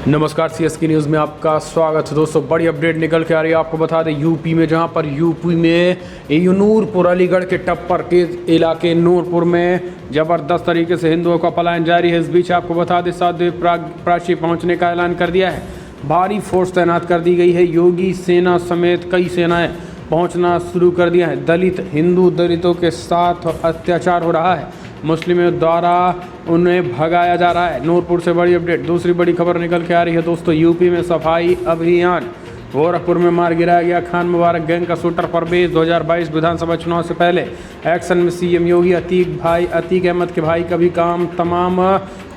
नमस्कार, CSK news में आपका स्वागत है। दोस्तों, बड़ी अपडेट निकल के आ रही है। आपको बता दें यूपी में, जहां पर यूपी में नूरपुर अलीगढ़ के टप्पर के इलाके नूरपुर में ज़बरदस्त तरीके से हिंदुओं का पलायन जारी है। इस बीच आपको बता दें साध्वी प्राची पहुंचने का ऐलान कर दिया है। भारी फोर्स तैनात कर दी गई है। योगी सेना समेत कई सेनाएँ पहुँचना शुरू कर दिया है। हिंदू दलितों के साथ अत्याचार हो रहा है। मुस्लिमों द्वारा उन्हें भगाया जा रहा है। नूरपुर से बड़ी अपडेट। दूसरी बड़ी खबर निकल के आ रही है। दोस्तों, यूपी में सफाई अभियान। गोरखपुर में मार गिराया गया खान मुबारक गैंग का शूटर परवेज। 2022 विधानसभा चुनाव से पहले एक्शन में सीएम योगी अतीक अहमद के भाई का भी काम तमाम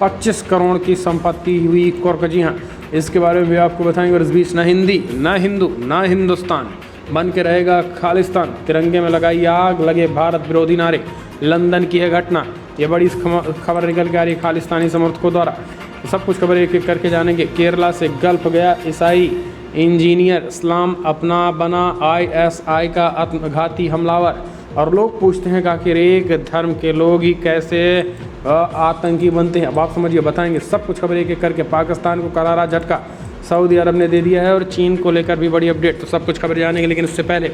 25 करोड़ की संपत्ति हुई कुर्क। जी हाँ, इसके बारे में भी आपको बताएंगे। और इस बीच न हिंदी न हिंदू न हिंदुस्तान बन के रहेगा खालिस्तान। तिरंगे में लगाई आग, लगे भारत विरोधी नारे। लंदन की है घटना। ये बड़ी खबर निकल के आ रही है खालिस्तानी समर्थकों द्वारा। सब कुछ खबर एक एक करके जानेंगे। केरला से गल्फ गया ईसाई इंजीनियर, इस्लाम अपना बना आईएसआई का आत्मघाती हमलावर। और लोग पूछते हैं कि आखिर एक धर्म के लोग ही कैसे आतंकी बनते हैं। अब आप समझिए, बताएंगे सब कुछ खबर एक एक करके। पाकिस्तान को करारा झटका सऊदी अरब ने दे दिया है, और चीन को लेकर भी बड़ी अपडेट। तो सब कुछ खबर जानेंगे, लेकिन उससे पहले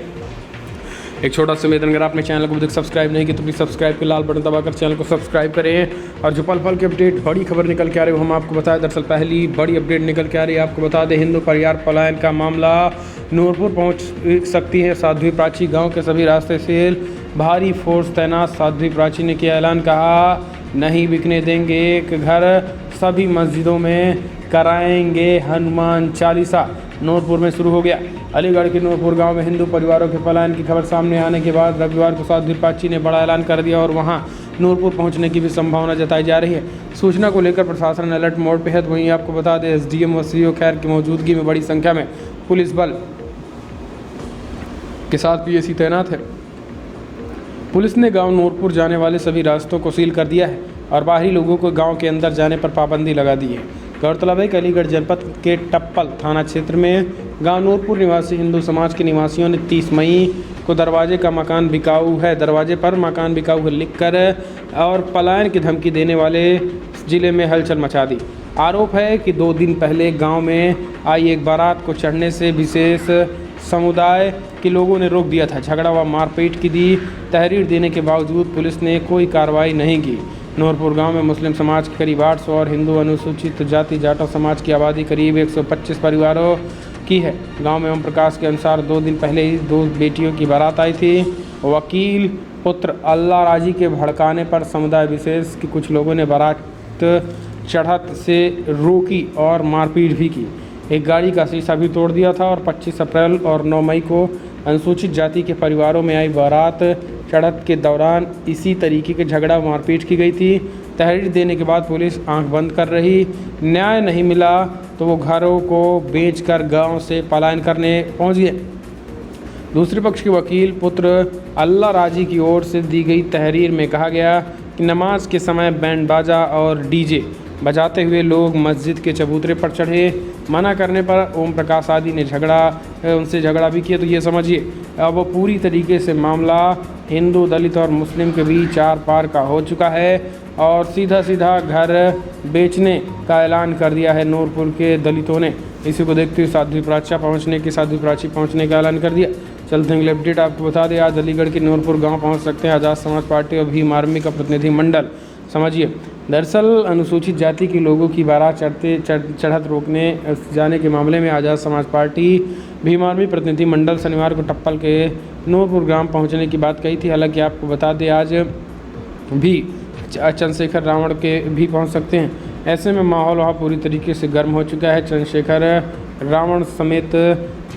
एक छोटा सा निवेदन, अगर आपने चैनल को अभी तक सब्सक्राइब नहीं किया तो प्लीज़ सब्सक्राइब के लाल बटन दबाकर चैनल को सब्सक्राइब करें। और जो पल पल की अपडेट, बड़ी खबर निकल के आ रही है, वो हम आपको बताएं। दरअसल पहली बड़ी अपडेट निकल के आ रही है। आपको बता दें, हिंदू परिवार पलायन का मामला नूरपुर पहुंच सकती है साध्वी प्राची। गांव के सभी रास्ते से भारी फोर्स तैनात। साध्वी प्राची ने किया ऐलान, कहा नहीं बिकने देंगे एक घर, सभी मस्जिदों में कराएंगे हनुमान चालीसा। नूरपुर में शुरू हो गया। अलीगढ़ के नूरपुर गांव में हिंदू परिवारों के पलायन की खबर सामने आने के बाद रविवार को साध्वी प्राची ने बड़ा ऐलान कर दिया, और वहां नूरपुर पहुंचने की भी संभावना जताई जा रही है। सूचना को लेकर प्रशासन अलर्ट मोड पे है। तो वहीं आपको बता दें, एसडीएम व सीओ खैर की मौजूदगी में बड़ी संख्या में पुलिस बल के साथ पीएसी तैनात है। पुलिस ने गाँव नूरपुर जाने वाले सभी रास्तों को सील कर दिया है, और बाहरी लोगों को गाँव के अंदर जाने पर पाबंदी लगा दी है। गौरतलब है कि अलीगढ़ जनपद के टप्पल थाना क्षेत्र में गांव नूरपुर निवासी हिंदू समाज के निवासियों ने 30 मई को दरवाजे पर मकान बिकाऊ है लिखकर और पलायन की धमकी देने वाले जिले में हलचल मचा दी। आरोप है कि 2 दिन पहले गांव में आई एक बारात को चढ़ने से विशेष समुदाय के लोगों ने रोक दिया था। झगड़ा व मारपीट की दी तहरीर देने के बावजूद पुलिस ने कोई कार्रवाई नहीं की। नूरपुर गांव में मुस्लिम समाज के करीब 800 और हिंदू अनुसूचित जाति जाटो समाज की आबादी करीब 125 परिवारों की है। गांव में ओम प्रकाश के अनुसार 2 दिन पहले ही 2 बेटियों की बारात आई थी। वकील पुत्र अल्लाह राजी के भड़काने पर समुदाय विशेष के कुछ लोगों ने बारात चढ़त से रोकी और मारपीट भी की। एक गाड़ी का शीशा भी तोड़ दिया था। और 25 अप्रैल और 9 मई को अनुसूचित जाति के परिवारों में आई बारात चढ़त के दौरान इसी तरीके के झगड़ा मारपीट की गई थी। तहरीर देने के बाद पुलिस आंख बंद कर रही। न्याय नहीं मिला तो वो घरों को बेचकर गांव से पलायन करने पहुंच गए। दूसरे पक्ष के वकील पुत्र अल्लाह राजी की ओर से दी गई तहरीर में कहा गया कि नमाज के समय बैंड बाजा और डीजे बजाते हुए लोग मस्जिद के चबूतरे पर चढ़े। मना करने पर ओम प्रकाश आदि ने उनसे झगड़ा भी किया। तो ये समझिए, अब वो पूरी तरीके से मामला हिंदू दलित और मुस्लिम के बीच आर पार का हो चुका है, और सीधा घर बेचने का ऐलान कर दिया है नूरपुर के दलितों ने। इसी को देखते हुए साध्वी प्राची पहुंचने का ऐलान कर दिया। चलते हैं अगले अपडेट। आपको बता दें, आज अलीगढ़ के नूरपुर गांव पहुंच सकते हैं आज़ाद समाज पार्टी और भीम आर्मी का प्रतिनिधि मंडल। समझिए, दरअसल अनुसूचित जाति के लोगों की बारात चढ़त रोकने जाने के मामले में आज़ाद समाज पार्टी भीम आर्मी प्रतिनिधि मंडल शनिवार को टप्पल के नूरपुर ग्राम पहुंचने की बात कही थी। हालांकि आपको बता दें, आज भी चंद्रशेखर रावण के भी पहुंच सकते हैं। ऐसे में माहौल वहाँ पूरी तरीके से गर्म हो चुका है। चंद्रशेखर रावण समेत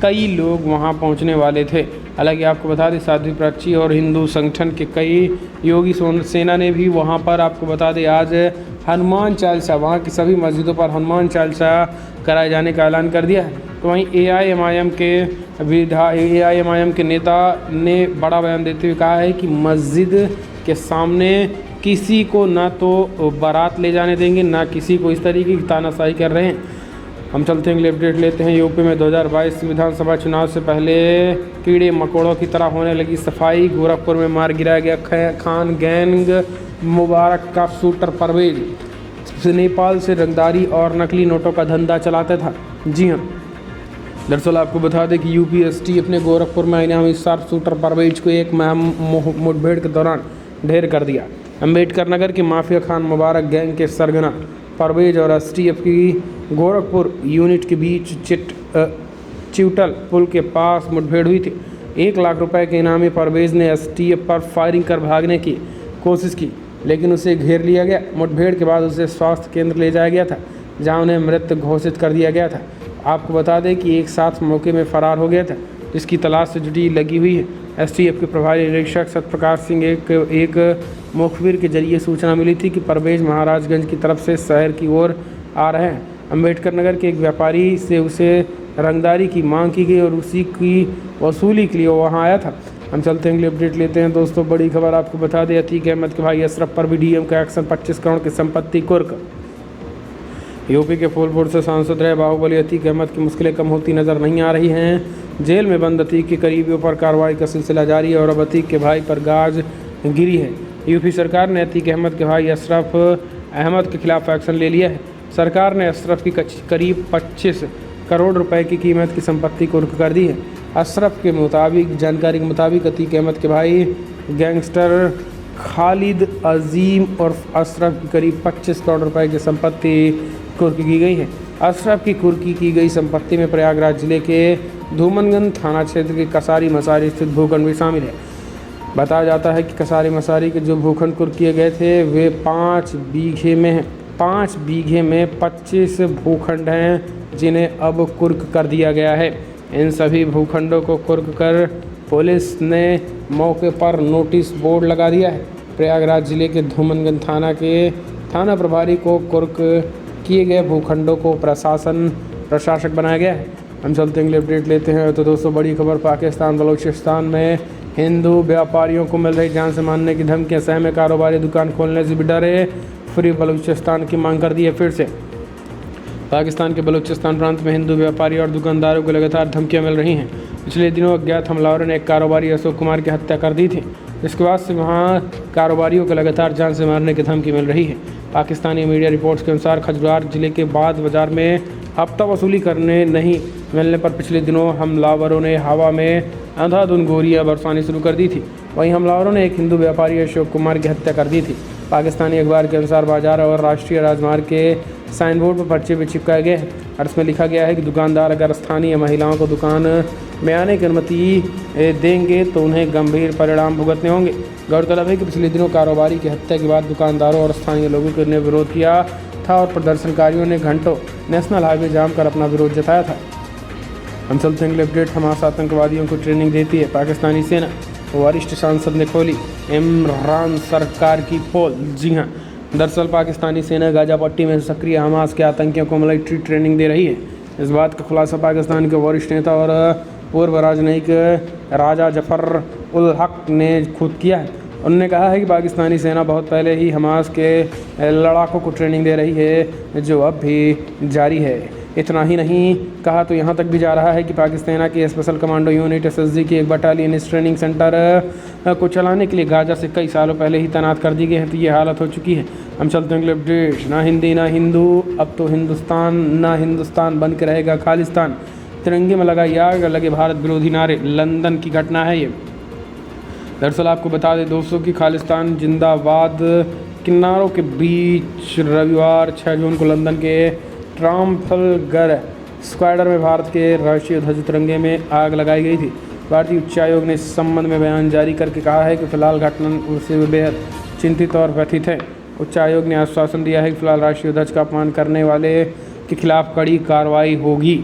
कई लोग वहां पहुंचने वाले थे। हालांकि आपको बता दें, साध्वी प्राची और हिंदू संगठन के कई योगी सेना ने भी वहां पर, आपको बता दें, आज हनुमान चालीसा, वहां की सभी मस्जिदों पर हनुमान चालीसा कराए जाने का ऐलान कर दिया है। तो वहीं एआईएमआईएम के नेता ने बड़ा बयान देते हुए कहा है कि मस्जिद के सामने किसी को ना तो बारात ले जाने देंगे, ना किसी को इस तरीके की तानाशाही कर रहे हैं। हम चलते हैं अगले अपडेट लेते हैं। यूपी में 2022 विधानसभा चुनाव से पहले कीड़े मकोड़ों की तरह होने लगी सफाई। गोरखपुर में मार गिराया गया खान गैंग मुबारक का शूटर परवेज। नेपाल से रंगदारी और नकली नोटों का धंधा चलाता था। जी हाँ, दरअसल आपको बता दें कि यूपीएसटी अपने गोरखपुर में इनामी शार्प शूटर परवेज को एक मुठभेड़ के दौरान ढेर कर दिया। अम्बेडकर नगर के माफिया खान मुबारक गैंग के सरगना परवेज और एसटीएफ की गोरखपुर यूनिट के बीच चिवटल पुल के पास मुठभेड़ हुई थी। 1 लाख रुपए के इनामी परवेज ने एसटीएफ पर फायरिंग कर भागने की कोशिश की, लेकिन उसे घेर लिया गया। मुठभेड़ के बाद उसे स्वास्थ्य केंद्र ले जाया गया था, जहां उन्हें मृत घोषित कर दिया गया था। आपको बता दें कि एक साथ मौके में फरार हो गया था, जिसकी तलाश से जुटी लगी हुई है। एसटीएफ के प्रभारी निरीक्षक सत्यप्रकाश सिंह एक मुखबिर के जरिए सूचना मिली थी कि परवेज महाराजगंज की तरफ से शहर की ओर आ रहे हैं। अम्बेडकर नगर के एक व्यापारी से उसे रंगदारी की मांग की गई और उसी की वसूली के लिए वहाँ आया था। हम चलते हैं, अगली अपडेट लेते हैं दोस्तों। बड़ी खबर आपको बता दें, अतीक अहमद के भाई अशरफ पर भी डीएम का एक्शन, 25 करोड़ की संपत्ति कुर्क। यूपी के फूलपुर से सांसद रहे बाहुबली अतीक अहमद की मुश्किलें कम होती नजर नहीं आ रही हैं। जेल में बंद अतीक के करीबियों पर कार्रवाई का सिलसिला जारी है और अब अतीक के भाई पर गाज गिरी है। यूपी सरकार ने अतीक अहमद के भाई अशरफ अहमद के खिलाफ एक्शन ले लिया है। सरकार ने अशरफ की करीब 25 करोड़ रुपए की कीमत की संपत्ति कुर्क कर दी है। अशरफ के मुताबिक जानकारी के मुताबिक अतीक अहमद के भाई गैंगस्टर खालिद अजीम और अशरफ की करीब 25 करोड़ रुपए की संपत्ति कुर्की की गई है। अशरफ की कुर्की की गई संपत्ति में प्रयागराज जिले के धूमनगंज थाना क्षेत्र के कसारी मसारी स्थित भूखंड भी शामिल है। बताया जाता है कि कसारी मसारी के जो भूखंड कुर्क किए गए थे वे 5 बीघे में हैं। 5 बीघे में 25 भूखंड हैं, जिन्हें अब कुर्क कर दिया गया है। इन सभी भूखंडों को कुर्क कर पुलिस ने मौके पर नोटिस बोर्ड लगा दिया है। प्रयागराज जिले के धूमनगंज थाना के थाना प्रभारी को कुर्क किए गए भूखंडों को प्रशासक बनाया गया है। हम चलते हैं, अपडेट लेते हैं। तो दोस्तों, बड़ी खबर, पाकिस्तान बलूचिस्तान में हिंदू व्यापारियों को मिल रही जान से मारने की धमकियां। सहम में कारोबारी दुकान खोलने से भी डरे, फ्री बलूचिस्तान की मांग कर दी है। फिर से पाकिस्तान के बलूचिस्तान प्रांत में हिंदू व्यापारी और दुकानदारों को लगातार धमकियां मिल रही हैं। पिछले दिनों अज्ञात हमलावरों ने एक कारोबारी अशोक कुमार की हत्या कर दी थी, जिसके बाद से वहां कारोबारियों को लगातार जान से मारने की धमकी मिल रही है। पाकिस्तानी मीडिया रिपोर्ट्स के अनुसार खजुरार जिले के बाद बाजार में हफ्ता वसूली करने नहीं मिलने पर पिछले दिनों हमलावरों ने हवा में अंधाधुंध गोलियां बरसानी शुरू कर दी थी। वहीं हमलावरों ने एक हिंदू व्यापारी अशोक कुमार की हत्या कर दी थी। पाकिस्तानी अखबार के अनुसार बाजार और राष्ट्रीय राजमार्ग के साइन बोर्ड पर पर्चे भी चिपकाए गए हैं और इसमें लिखा गया है कि दुकानदार अगर स्थानीय महिलाओं को दुकान में आने की अनुमति देंगे तो उन्हें गंभीर परिणाम भुगतने होंगे। गौरतलब है कि पिछले दिनों कारोबारी की हत्या के बाद दुकानदारों और स्थानीय लोगों ने विरोध किया था और प्रदर्शनकारियों ने घंटों नेशनल हाईवे जाम कर अपना विरोध जताया था। हम चलते हैं, अपडेट हमास आतंकवादियों को ट्रेनिंग देती है। पाकिस्तानी सेना वरिष्ठ सांसद ने खोली इमरान सरकार की पोल। जी हाँ, दरअसल पाकिस्तानी सेना गाजा पट्टी में सक्रिय हमास के आतंकियों को मिलिट्री ट्रेनिंग दे रही है। इस बात का खुलासा पाकिस्तान के वरिष्ठ नेता और पूर्व राजनयिक राजा जफर उल हक ने खुद किया है। उन्होंने कहा है कि पाकिस्तानी सेना बहुत पहले ही हमास के लड़ाकों को ट्रेनिंग दे रही है, जो अब भी जारी है। इतना ही नहीं कहा तो यहाँ तक भी जा रहा है कि पाकिस्तान सेना की स्पेशल कमांडो यूनिट एसएसजी की एक बटालियन इस ट्रेनिंग सेंटर को चलाने के लिए गाजा से कई सालों पहले ही तैनात कर दी गई है। तो ये हालत हो चुकी है। हम चलते हैं, अपडेट। ना हिंदी ना हिंदू, अब तो हिंदुस्तान ना हिंदुस्तान बन के रहेगा खालिस्तान। तिरंगे में लगा आग, लगे भारत विरोधी नारे। लंदन की घटना है ये। दरअसल आपको बता दें दोस्तों कि खालिस्तान जिंदाबाद किनारों के बीच रविवार 6 जून को लंदन के ट्राफल्गर स्क्वायर में भारत के राष्ट्रीय ध्वज तिरंगे में आग लगाई गई थी। भारतीय उच्चायोग ने इस संबंध में बयान जारी करके कहा है कि फिलहाल घटना से बेहद चिंतित और व्यथित है। उच्चायोग ने आश्वासन दिया है कि फिलहाल राष्ट्रीय ध्वज का अपमान करने वाले के खिलाफ कड़ी कार्रवाई होगी।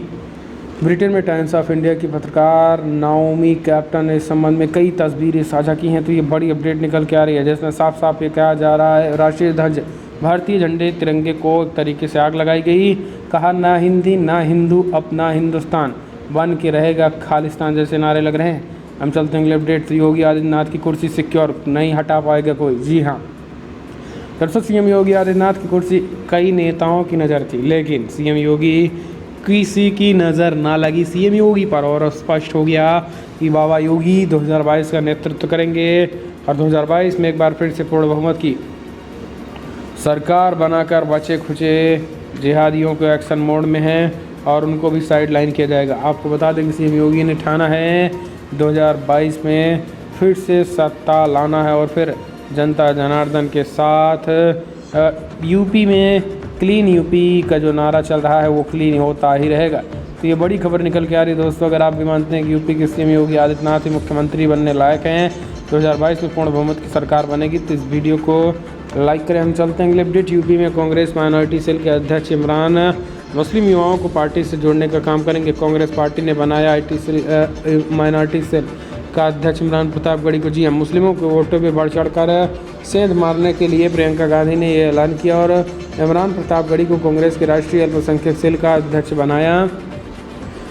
ब्रिटेन में टाइम्स ऑफ इंडिया की पत्रकार नाओमी कैप्टन ने इस संबंध में कई तस्वीरें साझा की हैं। तो ये बड़ी अपडेट निकल के आ रही है, जिसमें साफ साफ ये कहा जा रहा है राष्ट्रीय ध्वज भारतीय झंडे तिरंगे को एक तरीके से आग लगाई गई। कहा ना हिंदी ना हिंदू, अपना हिंदुस्तान बन के रहेगा खालिस्तान जैसे नारे लग रहे हैं। हम चलते हैं, अपडेट। योगी आदित्यनाथ की कुर्सी सिक्योर, नहीं हटा पाएगा कोई। जी हाँ, दरअसल सीएम योगी आदित्यनाथ की कुर्सी कई नेताओं की नज़र थी, लेकिन सीएम योगी किसी की नज़र ना लगी सीएम योगी पर और स्पष्ट हो गया कि बाबा योगी 2022 का नेतृत्व करेंगे और 2022 में एक बार फिर से पूर्ण बहुमत की सरकार बनाकर बचे खुचे जिहादियों को एक्शन मोड में हैं और उनको भी साइड लाइन किया जाएगा। आपको बता दें कि सीएम योगी ने ठाना है 2022 में फिर से सत्ता लाना है और फिर जनता जनार्दन के साथ यूपी में क्लीन यूपी का जो नारा चल रहा है वो क्लीन होता ही रहेगा। तो ये बड़ी खबर निकल के आ रही है दोस्तों। अगर आप भी मानते हैं कि यूपी के सीएम योगी आदित्यनाथ ही मुख्यमंत्री बनने लायक हैं, 2022 में पूर्ण बहुमत की सरकार बनेगी, तो इस वीडियो को लाइक करें। हम चलते हैं अगले अपडेट। यूपी में कांग्रेस माइनॉरिटी सेल के अध्यक्ष इमरान मुस्लिम युवाओं को पार्टी से जोड़ने का काम करेंगे। कांग्रेस पार्टी ने बनाया माइनॉरिटी सेल का अध्यक्ष इमरान प्रतापगढ़ी को। जी हाँ, मुस्लिमों के वोटों पर बढ़ चढ़ कर सेंध मारने के लिए प्रियंका गांधी ने यह ऐलान किया और इमरान प्रतापगढ़ी को कांग्रेस के राष्ट्रीय अल्पसंख्यक सेल का अध्यक्ष बनाया।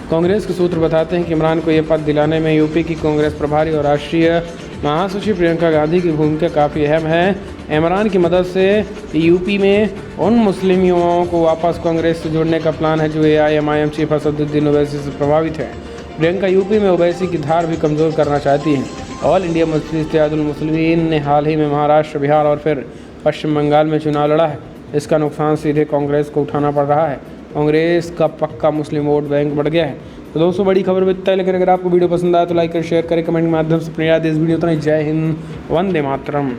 कांग्रेस के सूत्र बताते हैं कि इमरान को यह पद दिलाने में यूपी की कांग्रेस प्रभारी और राष्ट्रीय महासचिव प्रियंका गांधी की भूमिका काफ़ी अहम है। इमरान की मदद से यूपी में उन मुस्लिम युवाओं को वापस कांग्रेस से जोड़ने का प्लान है जो AIMIM चीफ असदुद्दीन ओवैसी से प्रभावित है। प्रियंका यूपी में ओवैसी की धार भी कमज़ोर करना चाहती हैं। All India Muslim Ittehadul Muslimeen ने हाल ही में महाराष्ट्र, बिहार और फिर पश्चिम बंगाल में चुनाव लड़ा है। इसका नुकसान सीधे कांग्रेस को उठाना पड़ रहा है। कांग्रेस का पक्का मुस्लिम वोट बैंक बढ़ गया है। तो दोस्तों बड़ी खबर बताई, लेकिन अगर आपको वीडियो पसंद आया तो लाइक करें, शेयर करें, कमेंट के माध्यम से अपनी याद इस वीडियो तो नहीं। जय हिंद, वंदे मातरम।